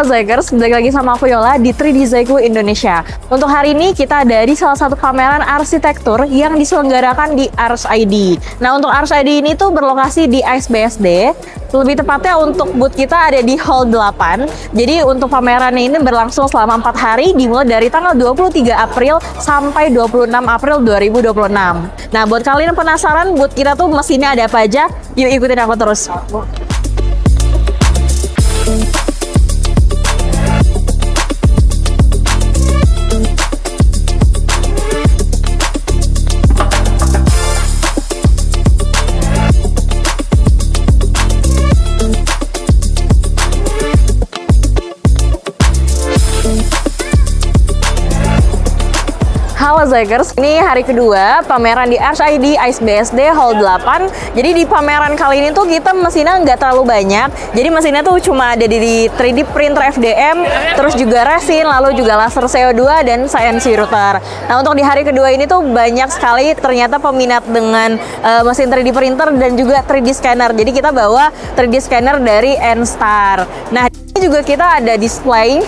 Zykers, balik lagi sama aku Yola di 3D Zyku Indonesia. Untuk hari ini kita ada di salah satu pameran arsitektur yang diselenggarakan di Ars ID. Nah, untuk Ars ID ini tuh berlokasi di ASBSD. Lebih tepatnya untuk booth kita ada di Hall 8. Jadi untuk pameran ini berlangsung selama 4 hari dimulai dari tanggal 23 April sampai 26 April 2026. Nah, buat kalian yang penasaran booth kita tuh mesinnya ada apa aja, yuk ikutin aku terus. Halo Zykers, ini hari kedua pameran di Ars ID ASBSD Hall 8. Jadi di pameran kali ini tuh kita mesinnya nggak terlalu banyak. Jadi mesinnya tuh cuma ada di 3D printer FDM, terus juga resin, lalu juga laser CO2 dan CNC router. Nah, untuk di hari kedua ini tuh banyak sekali ternyata peminat dengan mesin 3D printer dan juga 3D scanner. Jadi kita bawa 3D scanner dari N-Star. Nah, juga kita ada display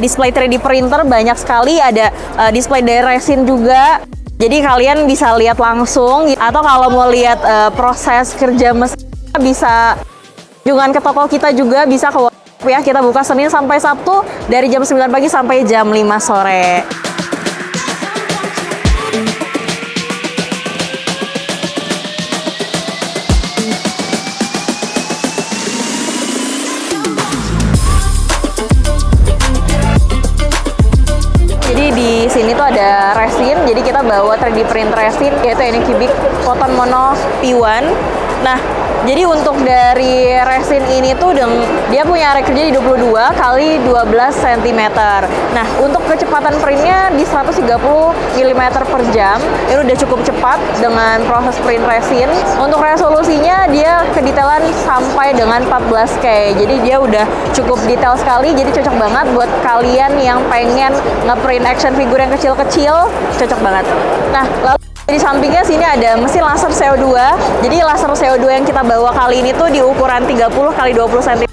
3D printer banyak sekali, ada display dari resin juga. Jadi kalian bisa lihat langsung, atau kalau mau lihat proses kerja mesin bisa kunjungan ke toko kita juga, bisa ke ya. Kita buka Senin sampai Sabtu dari jam 9 pagi sampai jam 5 sore. Di sini tuh ada resin, jadi kita bawa 3D print resin yaitu Anycubic Photon Mono P1. Nah, jadi untuk dari resin ini tuh dia punya area kerja di 22 kali 12 cm. Nah, untuk kecepatan printnya di 130 mm per jam, ini udah cukup cepat dengan proses print resin. Untuk resolusinya dia kedetailan sampai dengan 14K, jadi dia udah cukup detail sekali, jadi cocok banget buat kalian yang pengen ngeprint action figure yang kecil-kecil, cocok banget. Nah, lalu di sampingnya sini ada mesin laser CO2. Jadi laser CO2 yang kita bawa kali ini tuh di ukuran 30 x 20 cm.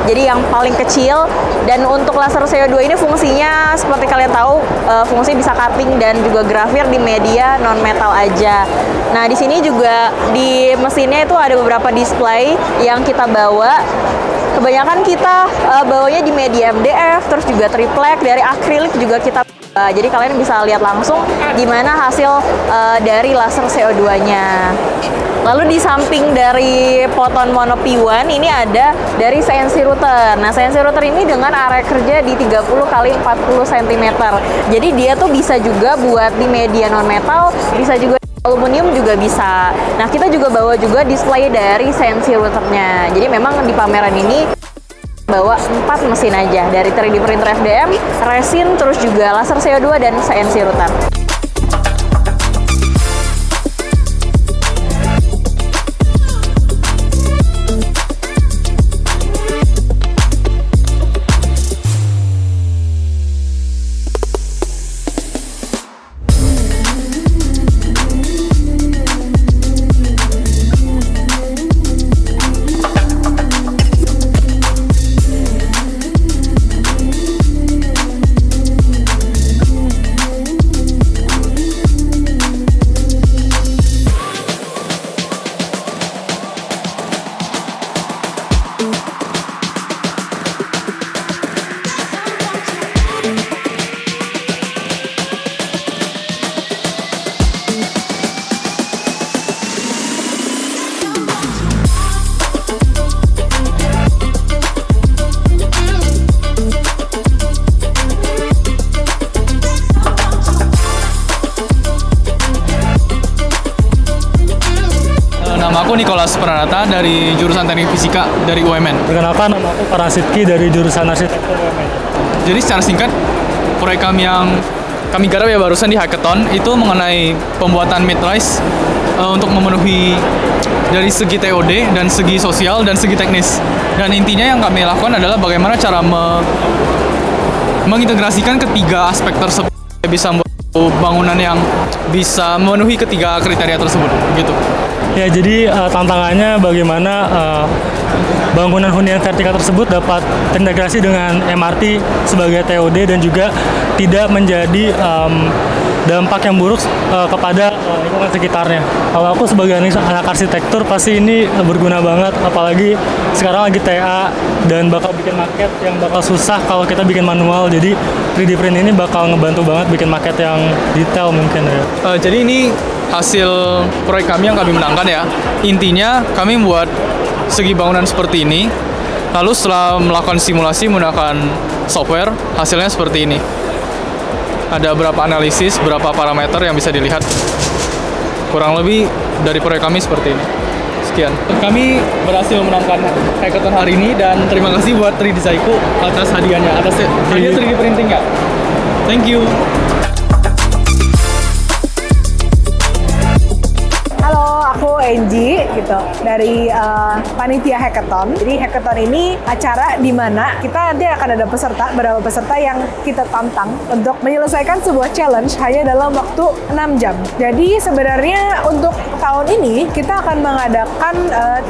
Jadi yang paling kecil. Dan untuk laser CO2 ini fungsinya seperti kalian tahu, fungsi bisa cutting dan juga grafir di media non metal aja. Nah, di sini juga di mesinnya itu ada beberapa display yang kita bawa. Kebanyakan kita bawanya di media MDF, terus juga triplek, dari akrilik juga kita. Jadi kalian bisa lihat langsung gimana hasil dari laser CO2-nya. Lalu di samping dari Photon Mono P1 ini ada dari CNC router. Nah, CNC router ini dengan area kerja di 30 x 40 cm. Jadi dia tuh bisa juga buat di media non metal, bisa juga aluminium juga bisa. Nah, kita juga bawa juga display dari CNC routernya. Jadi memang di pameran ini bawa 4 mesin aja, dari 3D printer FDM, resin, terus juga laser CO2 dan CNC router. Nama aku Nicholas Pranata dari jurusan Teknik Fisika dari UMN. Perkenalkan, nama aku Parasitki dari jurusan Arsitektur UMN. Jadi secara singkat, proyek kami yang kami garap ya barusan di hackathon itu mengenai pembuatan mid-rise untuk memenuhi dari segi TOD dan segi sosial dan segi teknis. Dan intinya yang kami lakukan adalah bagaimana cara mengintegrasikan ketiga aspek tersebut, bisa membuat bangunan yang bisa memenuhi ketiga kriteria tersebut gitu. Ya, jadi tantangannya bagaimana bangunan hunian vertikal tersebut dapat terintegrasi dengan MRT sebagai TOD dan juga tidak menjadi dampak yang buruk kepada lingkungan sekitarnya. Kalau aku sebagai anak arsitektur pasti ini berguna banget, apalagi sekarang lagi TA dan bakal bikin maket yang bakal susah kalau kita bikin manual. Jadi 3D print ini bakal ngebantu banget bikin maket yang detail mungkin ya. Jadi ini hasil proyek kami yang kami menangkan ya. Intinya kami membuat segi bangunan seperti ini. Lalu setelah melakukan simulasi menggunakan software, hasilnya seperti ini. Ada berapa analisis, berapa parameter yang bisa dilihat. Kurang lebih dari proyek kami seperti ini. Sekian. Kami berhasil menangkan hackathon hari ini dan terima kasih buat 3D Psycho atas hadiahnya, atas hadiah 3D printing ya. Thank you. Halo, aku Enji gitu dari panitia hackathon. Jadi hackathon ini acara di mana kita nanti akan ada beberapa peserta yang kita tantang untuk menyelesaikan sebuah challenge hanya dalam waktu 6 jam. Jadi sebenarnya untuk tahun ini kita akan mengadakan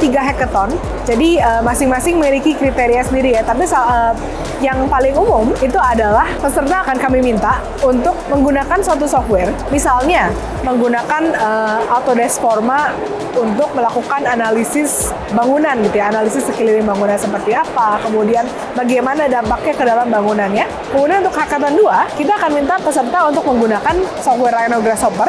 3 hackathon. Jadi masing-masing memiliki kriteria sendiri ya. Tapi yang paling umum itu adalah peserta akan kami minta untuk menggunakan suatu software. Misalnya menggunakan Autodesk Forma untuk melakukan analisis bangunan gitu ya, analisis sekeliling bangunan seperti apa, kemudian bagaimana dampaknya ke dalam bangunannya. Kemudian untuk hackathon 2, kita akan minta peserta untuk menggunakan software Rhino Grasshopper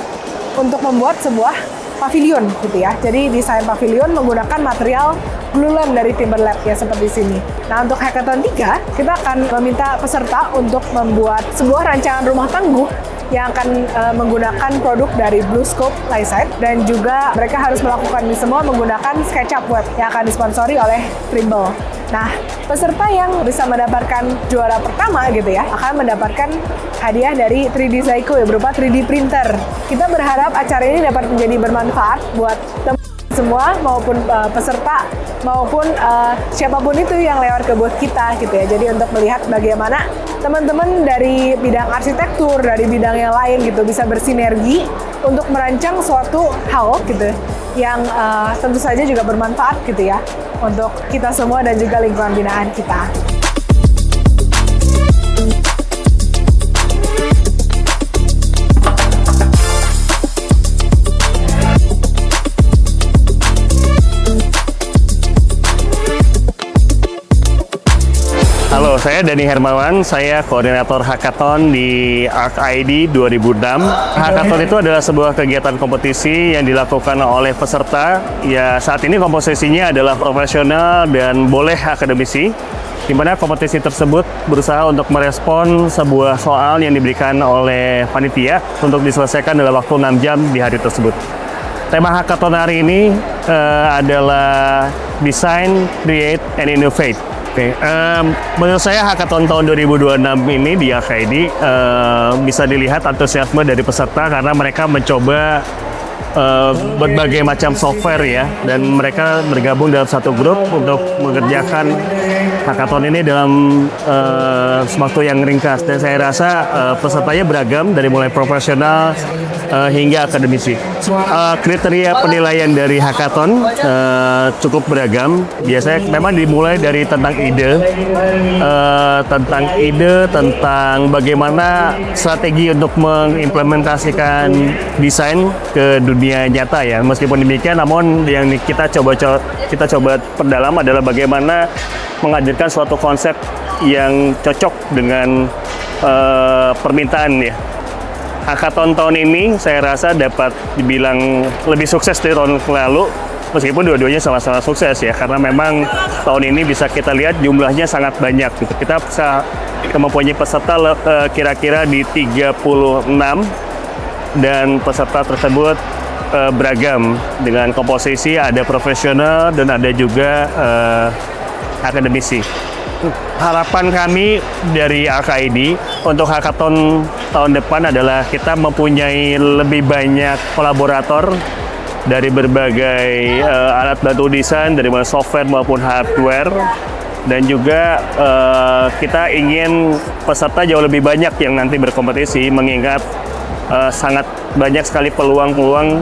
untuk membuat sebuah pavilion gitu ya. Jadi desain pavilion menggunakan material glulam dari Timberlab ya seperti sini. Nah, untuk hackathon 3, kita akan meminta peserta untuk membuat sebuah rancangan rumah tangguh yang akan menggunakan produk dari BlueScope Lightside, dan juga mereka harus melakukan ini semua menggunakan SketchUp Web yang akan disponsori oleh Trimble. Nah, peserta yang bisa mendapatkan juara pertama gitu ya akan mendapatkan hadiah dari 3D Psycho ya, berupa 3D printer. Kita berharap acara ini dapat menjadi bermanfaat buat semua, maupun peserta maupun siapapun itu yang lewat ke booth kita gitu ya. Jadi untuk melihat bagaimana teman-teman dari bidang arsitektur, dari bidang yang lain gitu bisa bersinergi untuk merancang suatu hal gitu yang tentu saja juga bermanfaat gitu ya untuk kita semua dan juga lingkungan binaan kita. Halo, saya Dani Hermawan, saya koordinator hackathon di ArcID 2006. Hackathon itu adalah sebuah kegiatan kompetisi yang dilakukan oleh peserta. Ya, saat ini komposisinya adalah profesional dan boleh akademisi, di mana kompetisi tersebut berusaha untuk merespon sebuah soal yang diberikan oleh panitia untuk diselesaikan dalam waktu 6 jam di hari tersebut. Tema hackathon hari ini adalah Design, Create, and Innovate. Menurut saya hackathon tahun 2026 ini di ArcID bisa dilihat antusiasme dari peserta karena mereka mencoba berbagai macam software ya, dan mereka bergabung dalam satu grup untuk mengerjakan hackathon ini dalam waktu yang ringkas, dan saya rasa pesertanya beragam dari mulai profesional hingga akademisi. Kriteria penilaian dari hackathon cukup beragam. Biasanya memang dimulai dari tentang ide, tentang bagaimana strategi untuk mengimplementasikan desain ke dunia nyata ya. Meskipun demikian, namun yang kita coba perdalam adalah bagaimana menghadirkan suatu konsep yang cocok dengan permintaan ya. Hackathon tahun ini saya rasa dapat dibilang lebih sukses dari tahun lalu, meskipun dua-duanya sama-sama sukses ya, karena memang tahun ini bisa kita lihat jumlahnya sangat banyak gitu. Kita bisa mempunyai peserta kira-kira di 36, dan peserta tersebut beragam dengan komposisi, ada profesional dan ada juga akademisi. Harapan kami dari ArcID untuk hackathon tahun depan adalah kita mempunyai lebih banyak kolaborator dari berbagai alat bantu desain, dari mulai software maupun hardware, dan juga kita ingin peserta jauh lebih banyak yang nanti berkompetisi, mengingat sangat banyak sekali peluang-peluang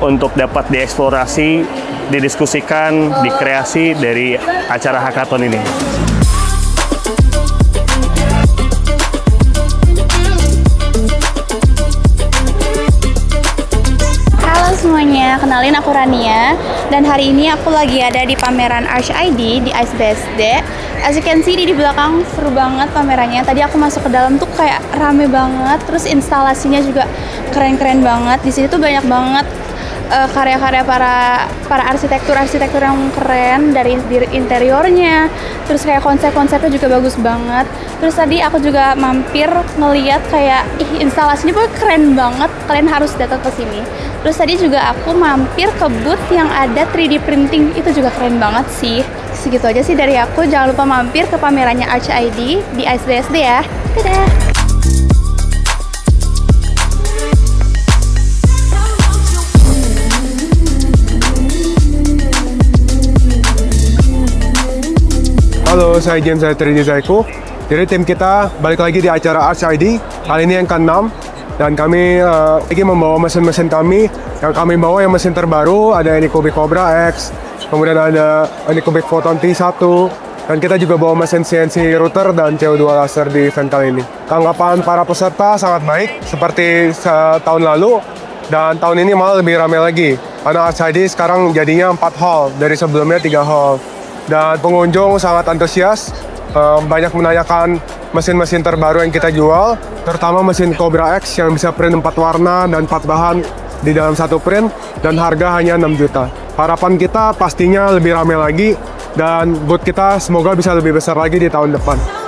untuk dapat dieksplorasi, didiskusikan, dikreasi dari acara hackathon ini. Halo semuanya, kenalin aku Rania dan hari ini aku lagi ada di pameran Arch ID di ICE BSD. As you can see di belakang seru banget pamerannya. Tadi aku masuk ke dalam tuh kayak rame banget, terus instalasinya juga keren-keren banget. Di sini tuh banyak banget karya-karya para arsitektur yang keren dari interiornya, terus kayak konsepnya juga bagus banget. Terus tadi aku juga mampir ngeliat kayak instalasinya pun keren banget, kalian harus datang ke sini. Terus tadi juga aku mampir ke booth yang ada 3D printing, itu juga keren banget sih. Segitu aja sih dari aku, jangan lupa mampir ke pamerannya Arch ID di ICE BSD ya. Dadah! Halo, saya James dari 3D Zaiko. Jadi tim kita balik lagi di acara Arch ID, kali ini yang ke-6. Dan kami lagi membawa mesin-mesin kami. Yang kami bawa yang mesin terbaru, ada Anycubic Cobra X, kemudian ada Anycubic Photon T1, dan kita juga bawa mesin CNC router dan CO2 laser di event kali ini. Tanggapan para peserta sangat baik, seperti tahun lalu, dan tahun ini malah lebih ramai lagi. Karena Arch ID sekarang jadinya 4 hall, dari sebelumnya 3 hall. Dan pengunjung sangat antusias, banyak menanyakan mesin-mesin terbaru yang kita jual, terutama mesin Cobra X yang bisa print 4 warna dan 4 bahan di dalam satu print, dan harga hanya 6 juta. Harapan kita pastinya lebih ramai lagi, dan booth kita semoga bisa lebih besar lagi di tahun depan.